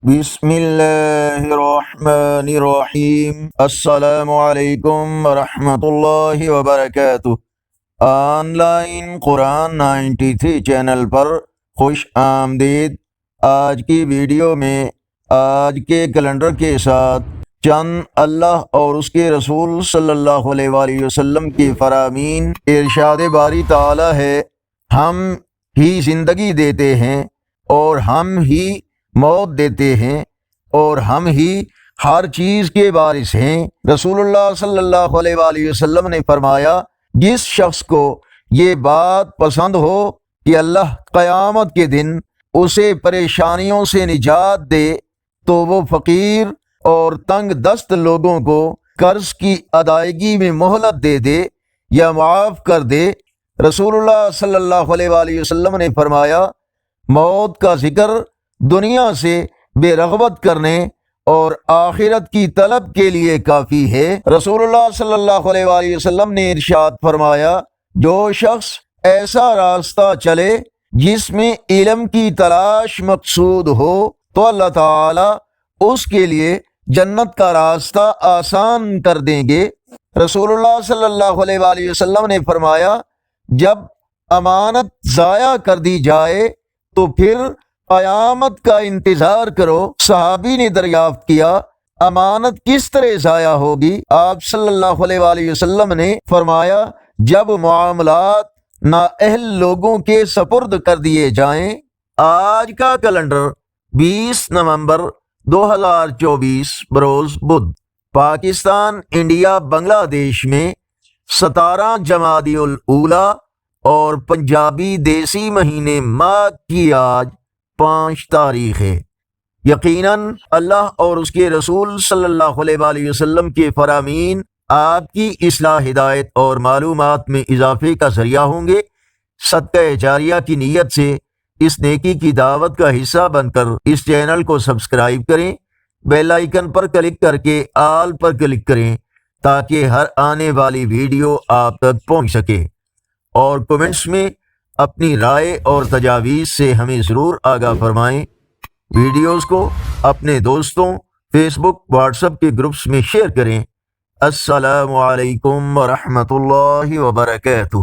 بسم اللہ الرحمن الرحیم۔ السلام علیکم ورحمۃ اللہ وبرکاتہ۔ آن لائن قرآن 93 چینل پر خوش آمدید۔ آج کی ویڈیو میں آج کے کیلنڈر کے ساتھ چند اللہ اور اس کے رسول صلی اللہ علیہ وآلہ وسلم کی فرامین۔ ارشاد باری تعالی ہے، ہم ہی زندگی دیتے ہیں اور ہم ہی موت دیتے ہیں اور ہم ہی ہر چیز کے وارث ہیں۔ رسول اللہ صلی اللہ علیہ وآلہ وسلم نے فرمایا، جس شخص کو یہ بات پسند ہو کہ اللہ قیامت کے دن اسے پریشانیوں سے نجات دے تو وہ فقیر اور تنگ دست لوگوں کو قرض کی ادائیگی میں مہلت دے دے یا معاف کر دے۔ رسول اللہ صلی اللہ علیہ وآلہ وسلم نے فرمایا، موت کا ذکر دنیا سے بے رغبت کرنے اور آخرت کی طلب کے لیے کافی ہے۔ رسول اللہ صلی اللہ علیہ وآلہ وسلم نے ارشاد فرمایا، جو شخص ایسا راستہ چلے جس میں علم کی تلاش مقصود ہو تو اللہ تعالی اس کے لیے جنت کا راستہ آسان کر دیں گے۔ رسول اللہ صلی اللہ علیہ وآلہ وسلم نے فرمایا، جب امانت ضائع کر دی جائے تو پھر قیامت کا انتظار کرو۔ صحابی نے دریافت کیا، امانت کس طرح ضائع ہوگی؟ آپ صلی اللہ علیہ وآلہ وسلم نے فرمایا، جب معاملات نااہل لوگوں کے سپرد کر دیے جائیں۔ آج کا کیلنڈر 20 نومبر 2024 بروز بدھ، پاکستان، انڈیا، بنگلہ دیش میں 17 جمادی الاولیٰ اور پنجابی دیسی مہینے ماہ کی آج 5 تاریخ ہے۔ یقیناً اللہ اور اس کے رسول صلی اللہ علیہ وآلہ وسلم کے فرامین آپ کی اصلاح، ہدایت اور معلومات میں اضافے کا ذریعہ ہوں گے۔ صدقہ جاریہ کی نیت سے اس نیکی کی دعوت کا حصہ بن کر اس چینل کو سبسکرائب کریں، بیل آئیکن پر کلک کر کے آل پر کلک کریں تاکہ ہر آنے والی ویڈیو آپ تک پہنچ سکے، اور کومنٹس میں اپنی رائے اور تجاویز سے ہمیں ضرور آگاہ فرمائیں۔ ویڈیوز کو اپنے دوستوں، فیس بک، واٹس ایپ کے گروپس میں شیئر کریں۔ السلام علیکم ورحمۃ اللہ وبرکاتہ۔